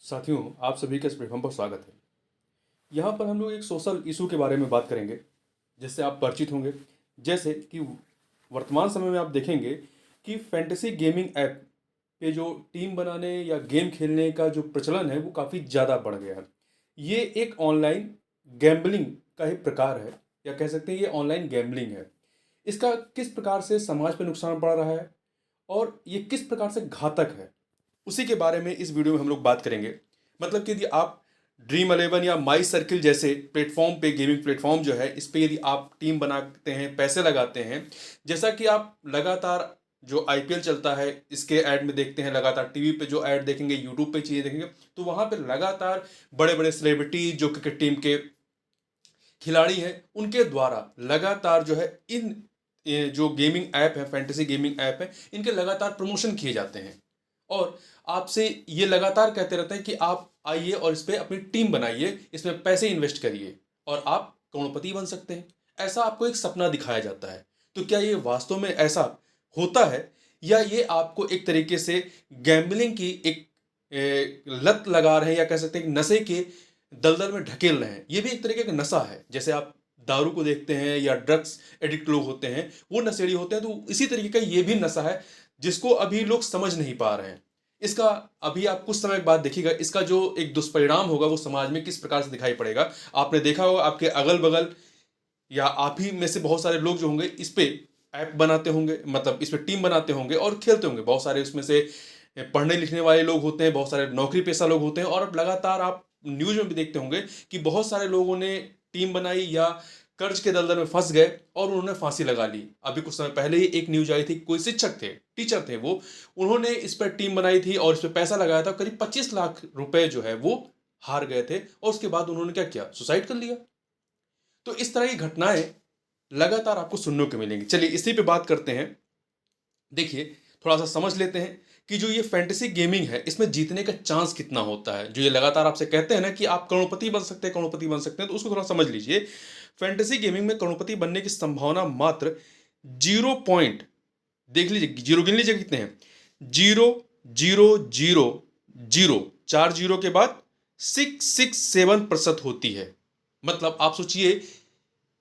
साथियों, आप सभी का इस प्लेटफॉर्म पर स्वागत है। यहाँ पर हम लोग एक सोशल इशू के बारे में बात करेंगे, जिससे आप परिचित होंगे। जैसे कि वर्तमान समय में आप देखेंगे कि फैंटेसी गेमिंग ऐप पे जो टीम बनाने या गेम खेलने का जो प्रचलन है, वो काफ़ी ज़्यादा बढ़ गया है। ये एक ऑनलाइन गैम्बलिंग का ही प्रकार है, या कह सकते हैं ये ऑनलाइन गैम्बलिंग है। इसका किस प्रकार से समाज पर नुकसान पड़ रहा है और ये किस प्रकार से घातक है, उसी के बारे में इस वीडियो में हम लोग बात करेंगे। मतलब कि यदि आप ड्रीम इलेवन या माई सर्किल जैसे प्लेटफॉर्म पे, गेमिंग प्लेटफॉर्म जो है, इस पे यदि आप टीम बनाते हैं, पैसे लगाते हैं, जैसा कि आप लगातार जो आईपीएल चलता है इसके ऐड में देखते हैं, लगातार टीवी पे जो ऐड देखेंगे, यूट्यूब पे चीज़ें देखेंगे, तो वहाँ पे लगातार बड़े बड़े सेलिब्रिटी जो क्रिकेट टीम के खिलाड़ी हैं, उनके द्वारा लगातार जो है इन ये जो गेमिंग ऐप है, फैंटेसी गेमिंग ऐप है, इनके लगातार प्रमोशन किए जाते हैं और आपसे ये लगातार कहते रहते हैं कि आप आइए और इस पे अपनी टीम बनाइए, इसमें पैसे इन्वेस्ट करिए और आप करोड़पति बन सकते हैं। ऐसा आपको एक सपना दिखाया जाता है। तो क्या ये वास्तव में ऐसा होता है, या ये आपको एक तरीके से गैम्बलिंग की एक लत लगा रहे हैं, या कह सकते हैं कि नशे के दलदल में ढकेल रहे हैं। ये भी एक तरीके का नशा है। जैसे आप दारू को देखते हैं या ड्रग्स एडिक्ट लोग होते हैं, वो नशेड़ी होते हैं, तो इसी तरीके का ये भी नशा है जिसको अभी लोग समझ नहीं पा रहे हैं। इसका अभी आप कुछ समय बाद देखिएगा, इसका जो एक दुष्परिणाम होगा वो समाज में किस प्रकार से दिखाई पड़ेगा। आपने देखा होगा आपके अगल बगल या आप ही में से बहुत सारे लोग जो होंगे इस पे ऐप बनाते होंगे, मतलब इस पे टीम बनाते होंगे और खेलते होंगे। बहुत सारे उसमें से पढ़ने लिखने वाले लोग होते हैं, बहुत सारे नौकरी पेशा लोग होते हैं, और अब लगातार आप न्यूज में भी देखते होंगे कि बहुत सारे लोगों ने टीम बनाई या कर्ज के दलदल में फंस गए और उन्होंने फांसी लगा ली। अभी कुछ समय पहले ही एक न्यूज आई थी, कोई शिक्षक थे, टीचर थे वो, उन्होंने इस पर टीम बनाई थी और इस पर पैसा लगाया था, करीब 25 लाख रुपए जो है वो हार गए थे, और उसके बाद उन्होंने क्या किया, सुसाइड कर लिया। तो इस तरह की घटनाएं लगातार आपको सुनने को मिलेंगी। चलिए इसी पे बात करते हैं। देखिए, थोड़ा सा समझ लेते हैं कि जो ये फैंटेसी गेमिंग है, इसमें जीतने का चांस कितना होता है। जो ये लगातार आपसे कहते हैं ना कि आप करोड़पति बन सकते हैं, करोड़पति बन सकते हैं, तो उसको थोड़ा समझ लीजिए। फैंटेसी गेमिंग में करोड़पति बनने की संभावना मात्र 0 पॉइंट, देख लीजिए, जीरो गिन लीजिए कितने हैं, 0.000, 4 जीरो के बाद 667% होती है। मतलब आप सोचिए,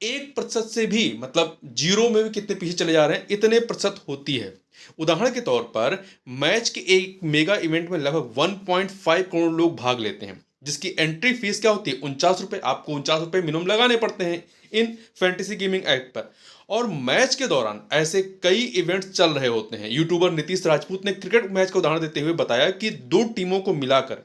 1% से भी, मतलब जीरो में भी कितने पीछे चले जा रहे हैं, इतने प्रतिशत होती है। उदाहरण के तौर पर मैच के एक मेगा इवेंट में लगभग 1.5 करोड़ लोग भाग लेते हैं, जिसकी एंट्री फीस क्या होती है, 49 रुपए। आपको 49 रुपए मिनिमम लगाने पड़ते हैं इन फैंटेसी गेमिंग ऐप पर। और मैच के दौरान ऐसे कई इवेंट्स चल रहे होते हैं। यूट्यूबर नीतीश राजपूत ने क्रिकेट मैच का उदाहरण देते हुए बताया कि दो टीमों को मिलाकर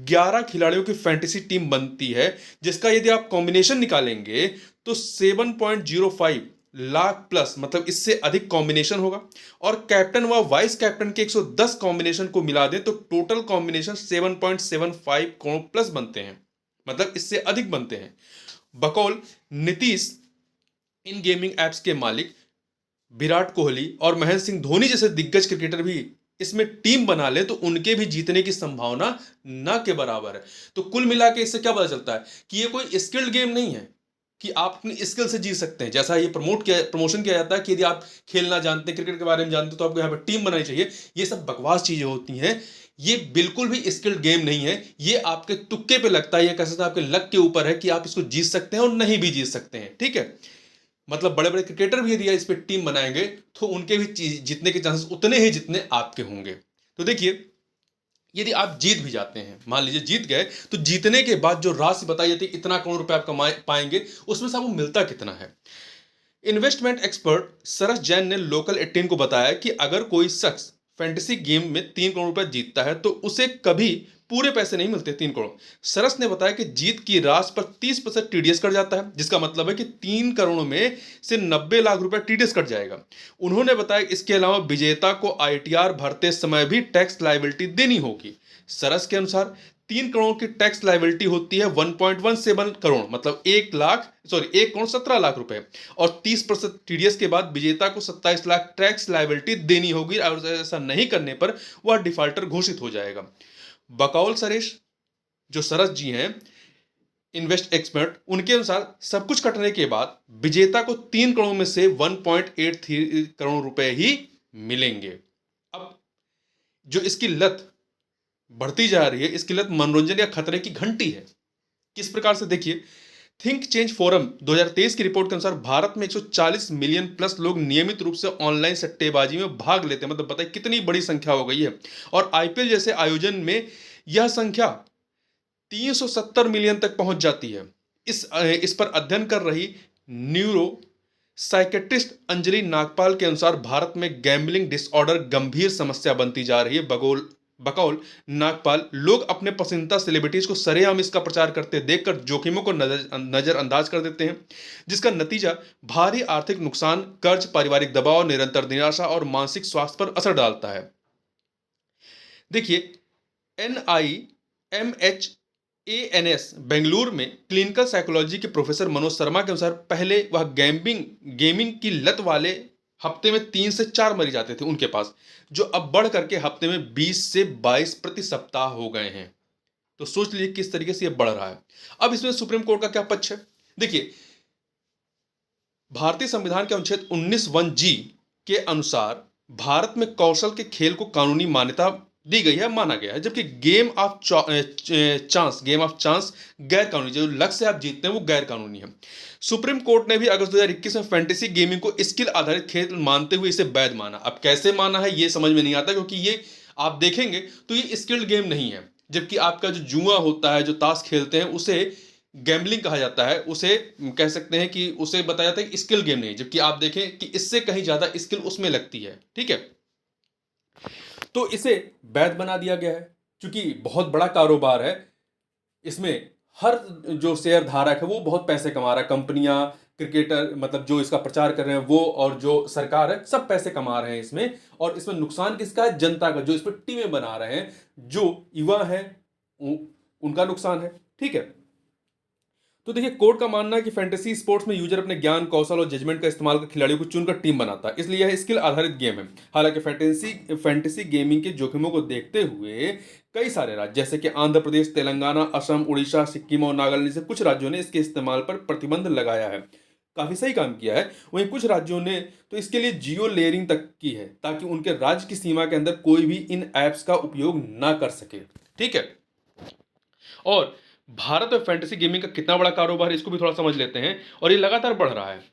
11 खिलाड़ियों की फैंटेसी टीम बनती है, जिसका यदि आप कॉम्बिनेशन निकालेंगे तो 7.05 लाख प्लस, मतलब इससे अधिक कॉम्बिनेशन होगा। और कैप्टन व वाइस कैप्टन के 110 कॉम्बिनेशन को मिला दें तो टोटल कॉम्बिनेशन 7.75 करोड़ प्लस बनते हैं, मतलब इससे अधिक बनते हैं। बकौल नीतीश, इन गेमिंग एप्स के मालिक विराट कोहली और महेंद्र सिंह धोनी जैसे दिग्गज क्रिकेटर भी इसमें टीम बना ले तो उनके भी जीतने की संभावना ना के बराबर है। तो कुल मिला के इससे क्या पता चलता है कि ये कोई स्किल्ड गेम नहीं है कि आप अपनी स्किल से जीत सकते हैं। जैसा ये प्रमोशन किया जाता है कि यदि आप खेलना जानते हैं, क्रिकेट के बारे में जानते हैं, तो आपको यहाँ पर टीम बनानी चाहिए। ये सब बकवास चीजें होती हैं। ये बिल्कुल भी स्किल्ड गेम नहीं है। ये आपके तुक्के पे लगता है, ये कह सकते हैं आपके लक के ऊपर है कि आप इसको जीत सकते हैं और नहीं भी जीत सकते हैं। ठीक है, मतलब बड़े बड़े क्रिकेटर भी यदि इस पे टीम बनाएंगे तो उनके भी जीतने के चांसेस उतने ही जितने आपके होंगे। तो देखिए, यदि आप जीत भी जाते हैं, मान लीजिए जीत गए, तो जीतने के बाद जो राशि बताई जाती है, इतना करोड़ रुपए आप कमा पाएंगे, उसमें से आपको मिलता कितना है। इन्वेस्टमेंट एक्सपर्ट सरस जैन ने लोकल 18 को बताया कि अगर कोई शख्स फैंटेसी गेम में 3 करोड़ रुपए जीतता है तो उसे कभी पूरे पैसे नहीं मिलते, 3 करोड़। सरस ने बताया कि जीत की राशि पर 30% टीडीएस कट जाता है, जिसका मतलब है कि 3 करोड़ में से 90 लाख रुपए टीडीएस कट जाएगा। उन्होंने बताया इसके अलावा विजेता को आईटीआर भरते समय भी टैक्स लायबिलिटी देनी होगी। सरस के अनुसार 3 करोड़ की टैक्स लायबिलिटी होती है 1.17 करोड़, मतलब 1 करोड़ 17 लाख रुपए, और 30% टीडीएस के बाद विजेता को 27 लाख टैक्स लायबिलिटी देनी होगी, और ऐसा नहीं करने पर वह डिफॉल्टर घोषित हो जाएगा। बकौल सरेश, जो सरस जी हैं, इन्वेस्ट एक्सपर्ट, उनके अनुसार सब कुछ कटने के बाद विजेता को 3 करोड़ में से 1.83 करोड़ रुपए ही मिलेंगे। अब जो इसकी लत बढ़ती जा रही है, इसकी लत मनोरंजन या खतरे की घंटी है। किस प्रकार से, देखिए, थिंक चेंज फोरम 2023 की रिपोर्ट के अनुसार भारत में 140 मिलियन प्लस लोग नियमित रूप से ऑनलाइन सट्टेबाजी में भाग लेते हैं। मतलब बताइए कितनी बड़ी संख्या हो गई है। और आईपीएल जैसे आयोजन में यह संख्या 370 मिलियन तक पहुंच जाती है। इस पर अध्ययन कर रही न्यूरो साइकेट्रिस्ट अंजलि नागपाल के अनुसार भारत में गैम्बलिंग डिसऑर्डर गंभीर समस्या बनती जा रही है। बकौल नागपाल, लोग अपने पसंदीदा सेलिब्रिटीज को सरेआम इसका प्रचार करते देखकर जोखिमों को नजरअंदाज कर देते हैं, जिसका नतीजा भारी आर्थिक नुकसान, कर्ज, पारिवारिक दबाव, निरंतर निराशा और मानसिक स्वास्थ्य पर असर डालता है। देखिए, NIMHANS बेंगलुरु में क्लिनिकल साइकोलॉजी के प्रोफेसर मनोज शर्मा के अनुसार पहले वह गेमिंग की लत वाले हफ्ते में 3 से 4 मरीज आते थे उनके पास, जो अब बढ़ करके हफ्ते में 20 से 22 प्रति सप्ताह हो गए हैं। तो सोच लीजिए किस तरीके से यह बढ़ रहा है। अब इसमें सुप्रीम कोर्ट का क्या पक्ष है? देखिए, भारतीय संविधान के अनुच्छेद 19(1)(g) के अनुसार भारत में कौशल के खेल को कानूनी मान्यता दी गई है, माना गया है, जबकि गेम ऑफ चांस गैर कानूनी, जो लक्ष्य से आप जीतते हैं वो गैर कानूनी है। सुप्रीम कोर्ट ने भी अगस्त 2021 में फैंटेसी गेमिंग को स्किल आधारित खेल मानते हुए इसे वैध माना। अब कैसे माना है ये समझ में नहीं आता, क्योंकि ये आप देखेंगे तो ये स्किल्ड गेम नहीं है, जबकि आपका जो जुआ होता है, जो ताश खेलते हैं, उसे गैम्बलिंग कहा जाता है, उसे कह सकते हैं कि उसे बताया जाता है कि स्किल गेम नहीं, जबकि आप देखें कि इससे कहीं ज्यादा स्किल उसमें लगती है। ठीक है, तो इसे वैध बना दिया गया है क्योंकि बहुत बड़ा कारोबार है। इसमें हर जो शेयर धारक है वो बहुत पैसे कमा रहा है, कंपनियां, क्रिकेटर, मतलब जो इसका प्रचार कर रहे हैं वो, और जो सरकार है, सब पैसे कमा रहे हैं इसमें। और इसमें नुकसान किसका है? जनता का, जो इस पर टीमें बना रहे हैं, जो युवा है उनका नुकसान है। ठीक है, तो देखिए, कोर्ट का मानना है कि फैंटेसी स्पोर्ट्स में यूजर अपने ज्ञान, कौशल और जजमेंट का इस्तेमाल कर खिलाड़ियों को चुनकर टीम बनाता है, इसलिए यह स्किल आधारित गेम है। हालांकि फैंटेसी गेमिंग के जोखिमों को देखते हुए कई सारे राज्य, जैसे कि आंध्र प्रदेश, तेलंगाना, असम, उड़ीसा, सिक्किम और नागालैंड से कुछ राज्यों ने इसके इस्तेमाल पर प्रतिबंध लगाया है। काफी सही काम किया है। वहीं कुछ राज्यों ने तो इसके लिए जियो लेयरिंग तक की है, ताकि उनके राज्य की सीमा के अंदर कोई भी इन एप्स का उपयोग ना कर सके। ठीक है, और भारत में फैंटेसी गेमिंग का कितना बड़ा कारोबार है इसको भी थोड़ा समझ लेते हैं, और ये लगातार बढ़ रहा है।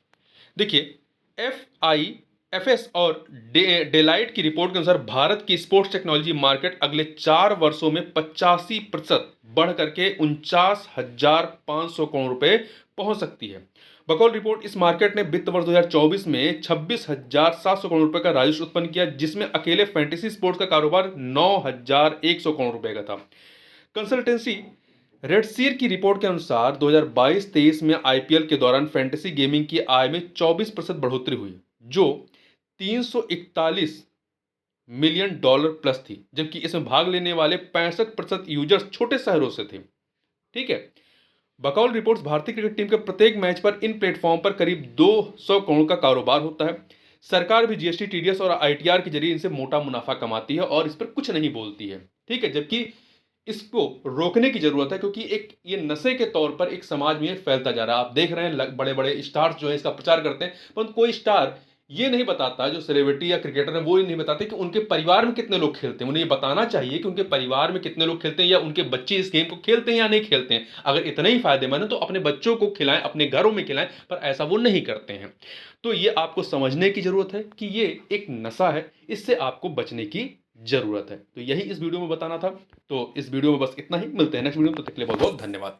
देखिए, FIFS और डेलाइट की रिपोर्ट के अनुसार भारत की स्पोर्ट्स टेक्नोलॉजी मार्केट अगले 4 वर्षों में 85% बढ़ करके 49,500 करोड़ रुपए पहुंच सकती है। बकौल रिपोर्ट, इस मार्केट ने वित्त वर्ष 2024 में 26,700 करोड़ रुपए का राजस्व उत्पन्न किया, जिसमें अकेले फैंटेसी स्पोर्ट्स का कारोबार 9,100 करोड़ रुपए का था। कंसल्टेंसी रेडसीर की रिपोर्ट के अनुसार 2022-23 में आईपीएल के दौरान फैंटेसी गेमिंग की आय में 24% बढ़ोतरी हुई, जो 341 मिलियन डॉलर प्लस थी, जबकि इसमें भाग लेने वाले 65% यूजर्स छोटे शहरों से थे। ठीक है, बकौल रिपोर्ट्स, भारतीय क्रिकेट टीम के प्रत्येक मैच पर इन प्लेटफॉर्म पर करीब 200 करोड़ का कारोबार होता है। सरकार भी जीएसटी, टीडीएस और आईटीआर के जरिए इनसे मोटा मुनाफा कमाती है और इस पर कुछ नहीं बोलती है। ठीक है, जबकि इसको रोकने की जरूरत है, क्योंकि एक ये नशे के तौर पर एक समाज में फैलता जा रहा है। आप देख रहे हैं बड़े बड़े स्टार्स जो है इसका प्रचार करते हैं, परंतु कोई स्टार ये नहीं बताता, जो सेलिब्रिटी या क्रिकेटर है वो ये नहीं बताते कि उनके परिवार में कितने लोग खेलते हैं। उन्हें ये बताना चाहिए कि उनके परिवार में कितने लोग खेलते हैं, या उनके बच्चे इस गेम को खेलते हैं या नहीं खेलते हैं। अगर इतना ही फायदेमंद है तो अपने बच्चों को खिलाएं, अपने घरों में खिलाएं, पर ऐसा वो नहीं करते हैं। तो ये आपको समझने की जरूरत है कि ये एक नशा है, इससे आपको बचने की जरूरत है। तो यही इस वीडियो में बताना था। तो इस वीडियो में बस इतना ही। मिलते हैं नेक्स्ट वीडियो में, तो तक के लिए बहुत बहुत धन्यवाद।